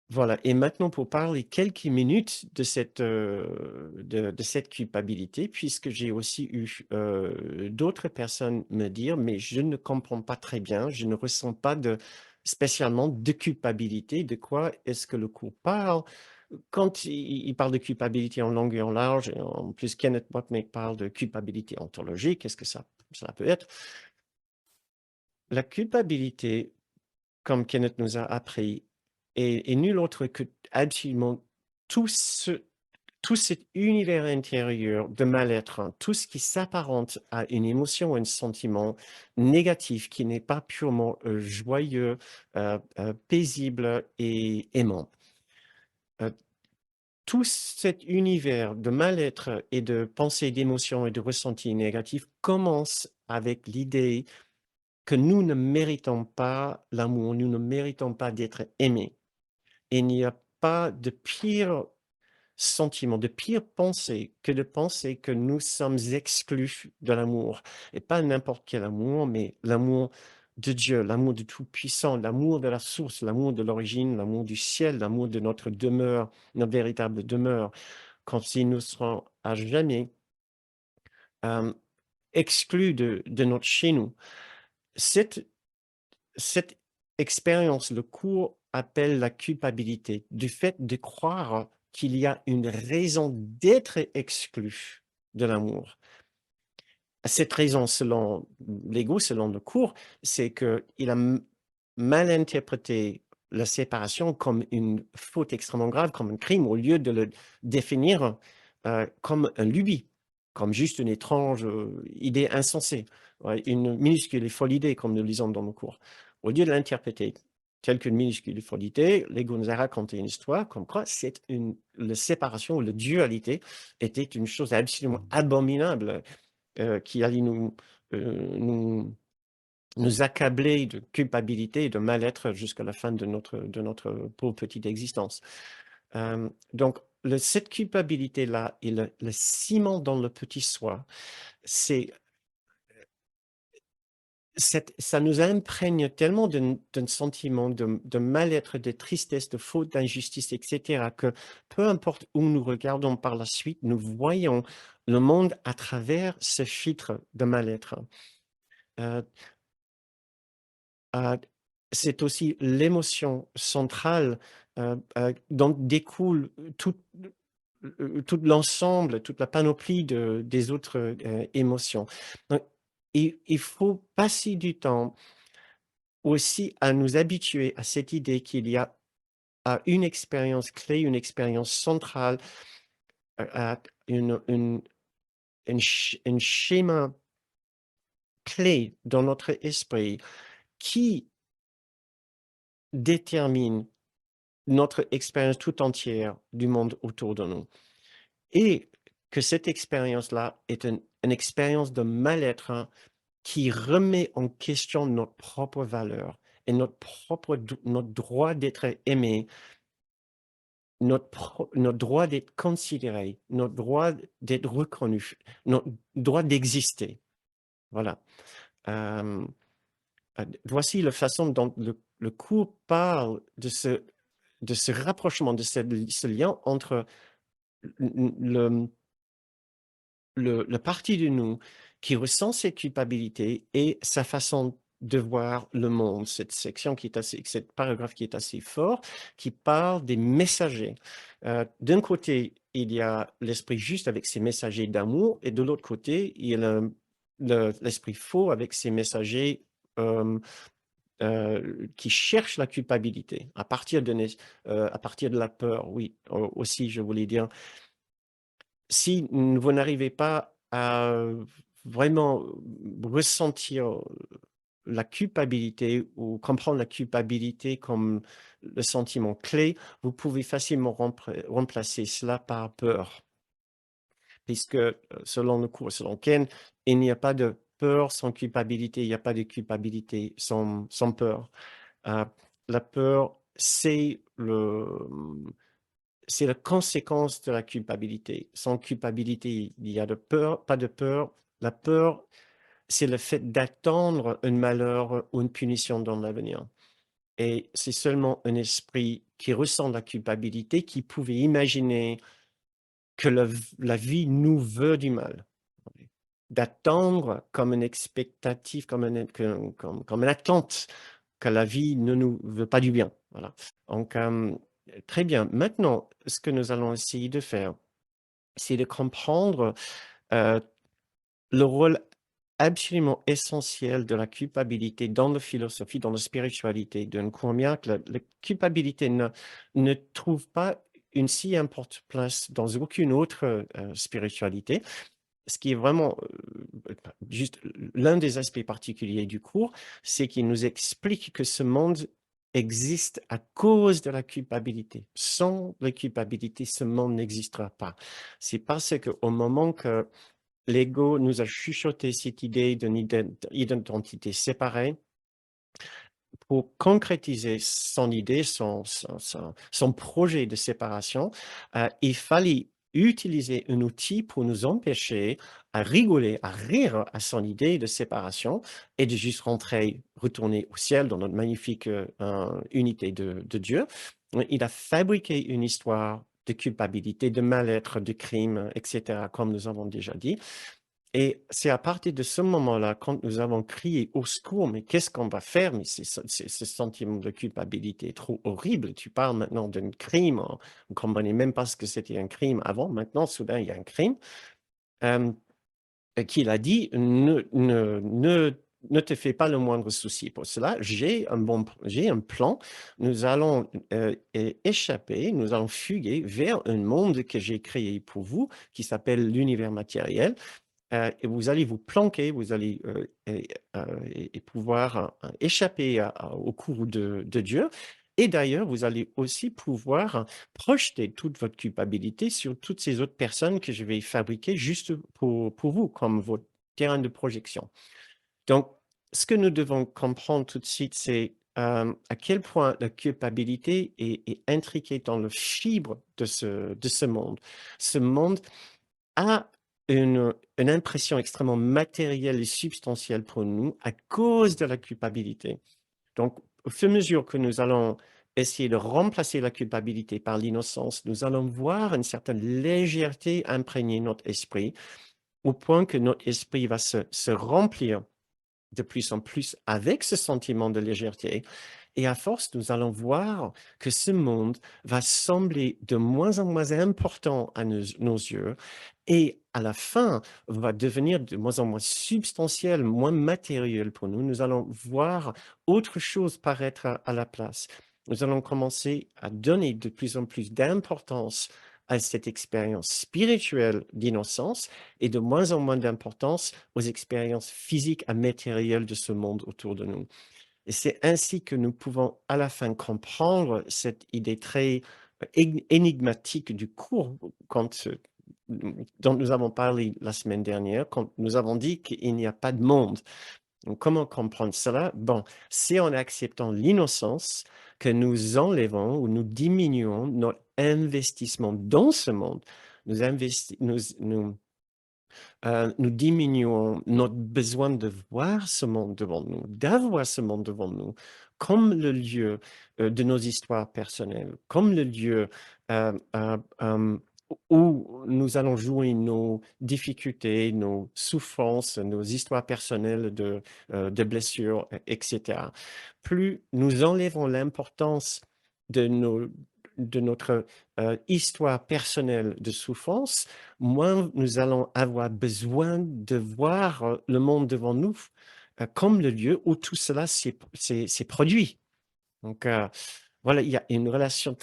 Voilà, et maintenant pour parler quelques minutes de cette culpabilité, puisque j'ai aussi eu, d'autres personnes me dire: «Mais je ne comprends pas très bien, je ne ressens pas spécialement de culpabilité. De quoi est-ce que le cours parle?» Quand il parle de culpabilité en long et en large, et en plus Kenneth Wapnick parle de culpabilité ontologique, qu'est-ce que ça peut être? La culpabilité, comme Kenneth nous a appris, est nul autre que absolument tout ce tout cet univers intérieur de mal-être, hein, tout ce qui s'apparente à une émotion, un sentiment négatif qui n'est pas purement, joyeux, paisible et aimant. Heu, tout cet univers de mal-être et de pensées, d'émotions et de ressentis négatifs commence avec l'idée que nous ne méritons pas l'amour, nous ne méritons pas d'être aimés. Et il n'y a pas de pire sentiment, de pire pensée que de penser que nous sommes exclus de l'amour. Et pas n'importe quel amour, mais l'amour de Dieu, l'amour du Tout-Puissant, l'amour de la source, l'amour de l'origine, l'amour du ciel, l'amour de notre demeure, notre véritable demeure. Comme si nous serons à jamais euh, exclus de notre chez nous. Cette, cette expérience, le cours appelle la culpabilité, du fait de croire qu'il y a une raison d'être exclu de l'amour. Cette raison, selon l'ego, selon le cours, c'est qu'il a mal interprété la séparation comme une faute extrêmement grave, comme un crime, au lieu de le définir comme un lubie, comme juste une étrange idée insensée, ouais, une minuscule et folle idée, comme nous lisons dans nos cours. Au lieu de l'interpréter telle qu'une minuscule et folle idée, l'ego nous a raconté une histoire comme quoi la séparation ou la dualité était une chose absolument abominable qui allait nous accabler de culpabilité et de mal-être jusqu'à la fin de notre pauvre petite existence. Donc cette culpabilité-là et le ciment dans le petit soi, c'est ça nous imprègne tellement d'un sentiment de mal-être, de tristesse, de faute, d'injustice, et cetera, que peu importe où nous regardons par la suite, nous voyons le monde à travers ce filtre de mal-être. Heu Heu, c'est aussi l'émotion centrale, dont découle tout l'ensemble, toute la panoplie des autres, émotions. Donc il faut passer du temps aussi à nous habituer à cette idée qu'il y a une expérience clé, une expérience centrale, à une schéma clé dans notre esprit qui détermine notre expérience tout entière du monde autour de nous, et que cette expérience-là est une expérience de mal-être, hein, qui remet en question notre propre valeur et notre droit d'être aimé, notre droit d'être considéré, notre droit d'être reconnu, notre droit d'exister. Voilà. Hem, Voici la façon dont le cours parle de ce rapprochement, ce lien entre le le parti de nous qui ressent cette culpabilité et sa façon de voir le monde. Cette paragraphe qui est assez fort, qui parle des messagers. D'un côté, il y a l'esprit juste avec ses messagers d'amour, et de l'autre côté, il y a l'esprit faux avec ses messagers, hem, qui cherchent la culpabilité à partir de la peur. Oui, aussi, je voulais dire, si vous n'arrivez pas à vraiment ressentir la culpabilité ou comprendre la culpabilité comme le sentiment clé, vous pouvez facilement remplacer cela par peur. Puisque, selon le cours, selon Ken, il n'y a pas de peur sans culpabilité, il n'y a pas de culpabilité sans peur. Heu, la peur, c'est la conséquence de la culpabilité. Sans culpabilité, il y a de peur, pas de peur. La peur, c'est le fait d'attendre un malheur ou une punition dans l'avenir. et c'est seulement un esprit qui ressent la culpabilité qui pouvait imaginer que la vie nous veut du mal. D'attendre comme une expectative, comme une attente que la vie ne nous veut pas du bien. Voilà. Donc, très bien. Maintenant, ce que nous allons essayer de faire, c'est de comprendre euh, le rôle absolument essentiel de la culpabilité dans la philosophie, dans la spiritualité d'un courant miracle. La culpabilité ne trouve pas une si importante place dans aucune autre spiritualité. Ce qui est vraiment juste l'un des aspects particuliers du cours, c'est qu'il nous explique que ce monde existe à cause de la culpabilité. Sans la culpabilité, ce monde n'existera pas. C'est parce qu'au moment que l'ego nous a chuchoté cette idée d'une identité séparée, pour concrétiser son idée, son projet de séparation, il fallait utiliser un outil pour nous empêcher à rigoler, à rire à son idée de séparation et de juste rentrer, retourner au ciel dans notre magnifique unité de Dieu. Il a fabriqué une histoire de culpabilité, de mal-être, de crime, etc., comme nous avons déjà dit. Et c'est à partir de ce moment-là, quand nous avons crié au secours, mais qu'est-ce qu'on va faire? Mais ce sentiment de culpabilité est trop horrible. Tu parles maintenant d'un crime. On ne comprenait même pas ce que c'était un crime avant. Maintenant, soudain, il y a un crime. Euh, qu'il a dit, ne te fais pas le moindre souci pour cela. J'ai un plan. Nous allons échapper, nous allons fuguer vers un monde que j'ai créé pour vous, qui s'appelle l'univers matériel. Et vous allez vous planquer, vous allez et pouvoir échapper au cours de Dieu. Et d'ailleurs, vous allez aussi pouvoir projeter toute votre culpabilité sur toutes ces autres personnes que je vais fabriquer juste pour vous, comme votre terrain de projection. Donc, ce que nous devons comprendre tout de suite, c'est à quel point la culpabilité est intriquée dans le fibre de ce monde. Ce monde a une impression extrêmement matérielle et substantielle pour nous à cause de la culpabilité. Donc, au fur et à mesure que nous allons essayer de remplacer la culpabilité par l'innocence, nous allons voir une certaine légèreté imprégner notre esprit, au point que notre esprit va se remplir de plus en plus avec ce sentiment de légèreté. Et à force, nous allons voir que ce monde va sembler de moins en moins important à nos yeux et à la fin va devenir de moins en moins substantiel, moins matériel pour nous. Nous allons voir autre chose paraître à la place. Nous allons commencer à donner de plus en plus d'importance à cette expérience spirituelle d'innocence et de moins en moins d'importance aux expériences physiques et matérielles de ce monde autour de nous. Et c'est ainsi que nous pouvons à la fin comprendre cette idée très énigmatique du cours dont nous avons parlé la semaine dernière, quand nous avons dit qu'il n'y a pas de monde. Donc, comment comprendre cela? Bon, c'est en acceptant l'innocence que nous enlevons ou nous diminuons notre investissement dans ce monde. Nous diminuons notre besoin de voir ce monde devant nous, d'avoir ce monde devant nous, comme le lieu de nos histoires personnelles, comme le lieu euh, euh, euh, où nous allons jouer nos difficultés, nos souffrances, nos histoires personnelles de blessures, etc. Plus nous enlèvons l'importance de de notre histoire personnelle de souffrance, moins nous allons avoir besoin de voir le monde devant nous comme le lieu où tout cela s'est produit. Donc, voilà, il y a une relation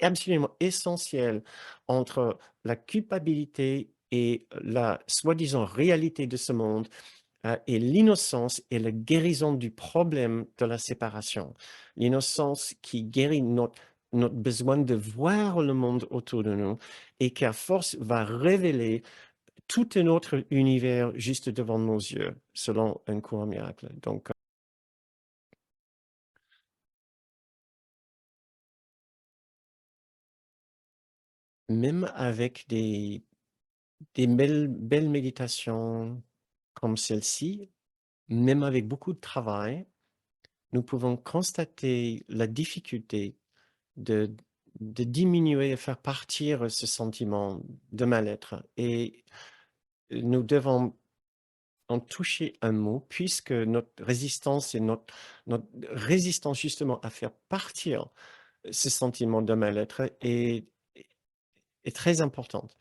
absolument essentielle entre la culpabilité et la soi-disant réalité de ce monde et l'innocence est la guérison du problème de la séparation. L'innocence qui guérit notre besoin de voir le monde autour de nous et qui, à force, va révéler tout un autre univers juste devant nos yeux, selon un courant miracle. Donc, même avec des belles méditations comme celle-ci, même avec beaucoup de travail, nous pouvons constater la difficulté de de diminuer et faire partir ce sentiment de mal-être et nous devons en toucher un mot puisque notre résistance et notre résistance justement à faire partir ce sentiment de mal-être est très importante.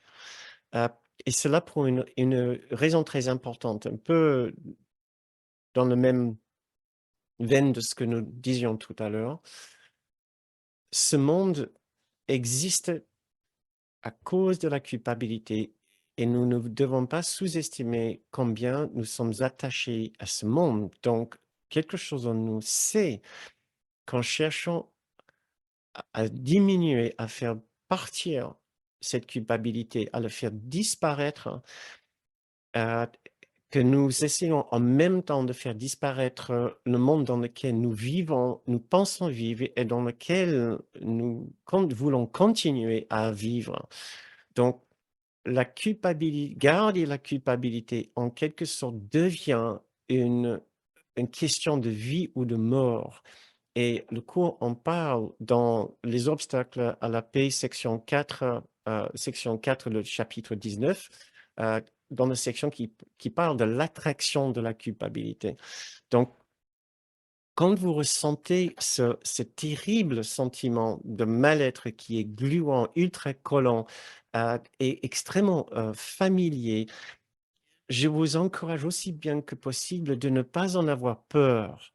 Heu et cela pour une raison très importante, un peu dans le même veine de ce que nous disions tout à l'heure. Ce monde existe à cause de la culpabilité et nous ne devons pas sous-estimer combien nous sommes attachés à ce monde. Donc, quelque chose en nous sait qu'en cherchant à diminuer, à faire partir cette culpabilité, à le faire disparaître, heu, que nous essayons en même temps de faire disparaître, le monde dans lequel nous vivons, nous pensons vivre et dans lequel nous voulons continuer à vivre. Donc la culpabilité, garder la culpabilité, en quelque sorte, devient une une question de vie ou de mort et le cours en parle dans Les obstacles à la paix, section 4, le chapitre 19, heu, dans la section qui parle de l'attraction de la culpabilité. Donc quand vous ressentez ce terrible sentiment de mal-être qui est gluant, ultra collant, et extrêmement, familier, je vous encourage aussi bien que possible de ne pas en avoir peur,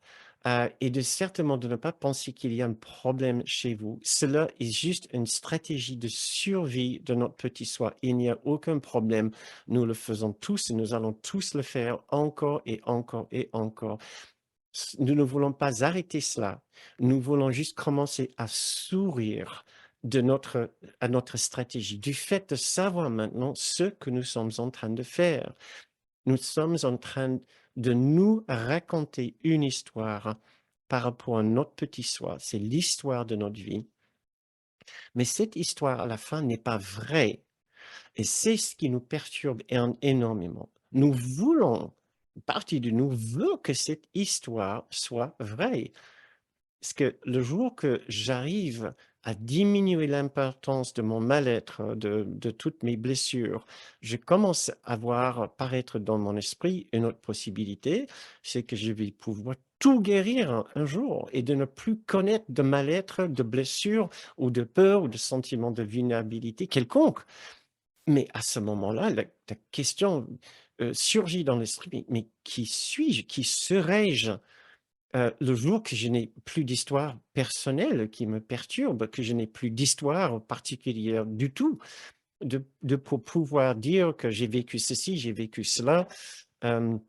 et de certainement de ne pas penser qu'il y a un problème chez vous. Cela est juste une stratégie de survie de notre petit soi. Il n'y a aucun problème. Nous le faisons tous et nous allons tous le faire encore et encore et encore. Nous ne voulons pas arrêter cela. Nous voulons juste commencer à sourire de à notre stratégie, du fait de savoir maintenant ce que nous sommes en train de faire. Nous sommes en train de nous raconter une histoire par rapport à notre petit soi. C'est l'histoire de notre vie. Mais cette histoire, à la fin, n'est pas vraie. Et c'est ce qui nous perturbe énormément. Nous voulons, une partie de nous veut que cette histoire soit vraie. Parce que le jour que j'arrive à diminuer l'importance de mon mal-être, de toutes mes blessures, je commence à voir apparaître dans mon esprit une autre possibilité, c'est que je vais pouvoir tout guérir un jour et de ne plus connaître de mal-être, de blessures ou de peur ou de sentiment de vulnérabilité quelconque. Mais à ce moment-là, la question, surgit dans l'esprit: «Mais qui suis-je? Qui serais-je?» Le jour que je n'ai plus d'histoire personnelle qui me perturbe, que je n'ai plus d'histoire particulière du tout, pour pouvoir dire que j'ai vécu ceci, j'ai vécu cela, hem,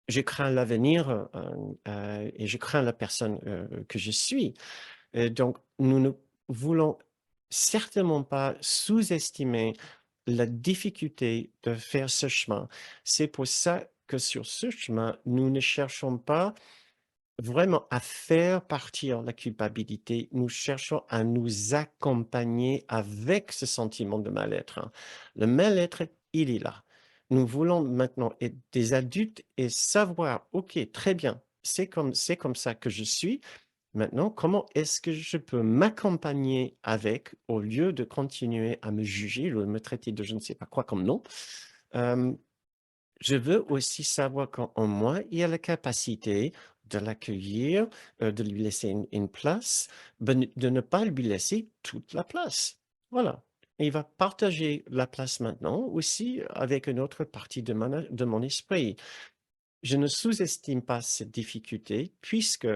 je crains l'avenir, et je crains la personne, que je suis. Donc nous ne voulons certainement pas sous-estimer la difficulté de faire ce chemin. C'est pour ça que sur ce chemin, nous ne cherchons pas vraiment à faire partir la culpabilité, nous cherchons à nous accompagner avec ce sentiment de mal-être, hein. Le mal-être, il est là. Nous voulons maintenant être des adultes et savoir: «OK, très bien, c'est comme ça que je suis. Maintenant, comment est-ce que je peux m'accompagner avec, au lieu de continuer à me juger, de me traiter de je ne sais pas quoi comme nom?» Je veux aussi savoir qu'en moi, il y a la capacité de l'accueillir, de lui laisser une place, de ne pas lui laisser toute la place. Voilà. Et il va partager la place maintenant aussi avec une autre partie de mon esprit. Je ne sous-estime pas cette difficulté puisque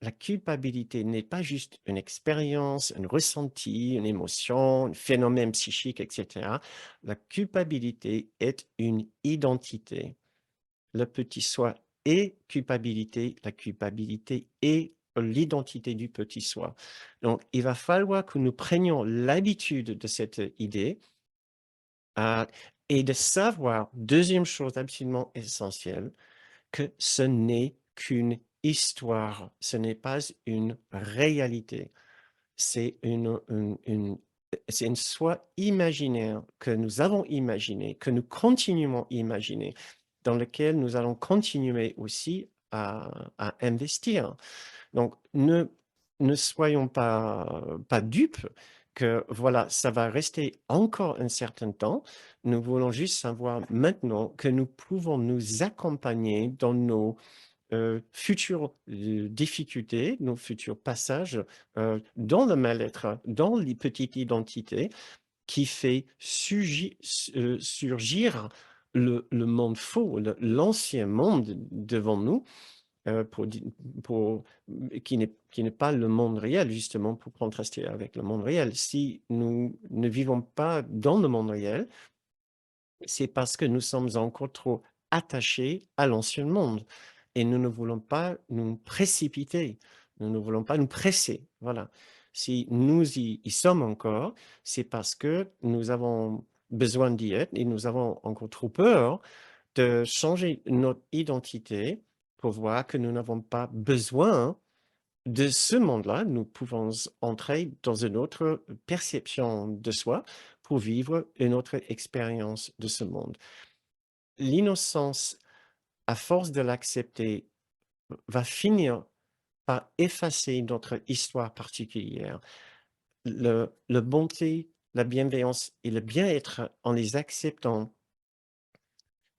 la culpabilité n'est pas juste une expérience, un ressenti, une émotion, un phénomène psychique, etc. La culpabilité est une identité. Le petit soi est culpabilité, la culpabilité est l'identité du petit soi. Donc, il va falloir que nous prenions l'habitude de cette idée, heu, et de savoir, deuxième chose absolument essentielle, que ce n'est qu'une histoire, ce n'est pas une réalité. C'est c'est une soi imaginaire que nous avons imaginé, que nous continuons à imaginer, dans lequel nous allons continuer aussi à investir. Donc ne soyons pas dupes que voilà, ça va rester encore un certain temps. Nous voulons juste savoir maintenant que nous pouvons nous accompagner dans nos, futures, difficultés, nos futurs passages, dans le mal-être, dans les petites identités qui fait surgir le monde faux, l'ancien monde devant nous, pour di pour qui n'est pas le monde réel, justement, pour contraster avec le monde réel. Si nous ne vivons pas dans le monde réel, c'est parce que nous sommes encore trop attachés à l'ancien monde et nous ne voulons pas nous précipiter, nous ne voulons pas nous presser, voilà. Si nous y sommes encore, c'est parce que nous avons besoin d'y être et nous avons encore trop peur de changer notre identité pour voir que nous n'avons pas besoin de ce monde-là. Nous pouvons entrer dans une autre perception de soi pour vivre une autre expérience de ce monde. L'innocence, à force de l'accepter, va finir par effacer notre histoire particulière. Le bonté, la bienveillance et le bien-être, en les acceptant,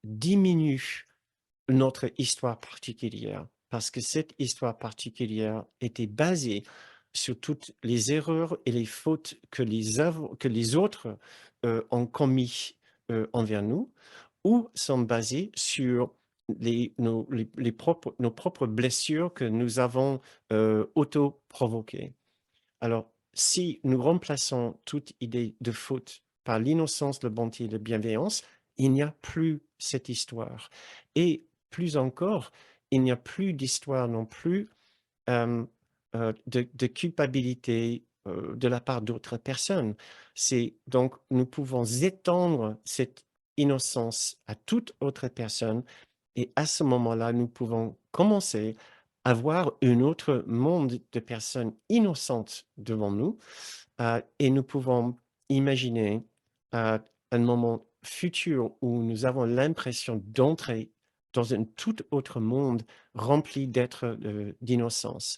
diminue notre histoire particulière, parce que cette histoire particulière était basée sur toutes les erreurs et les fautes que les autres, ont commis, envers nous, ou sont basées sur nos propres blessures que nous avons, auto-provoquées. Alors, si nous remplaçons toute idée de faute par l'innocence, la bonté et la bienveillance, il n'y a plus cette histoire. Et plus encore, il n'y a plus d'histoire non plus, de culpabilité, de la part d'autres personnes. C'est donc nous pouvons étendre cette innocence à toute autre personne et à ce moment-là, nous pouvons commencer à voir un autre monde de personnes innocentes devant nous, et nous pouvons imaginer, un moment futur où nous avons l'impression d'entrer dans un tout autre monde rempli d'être, d'innocence.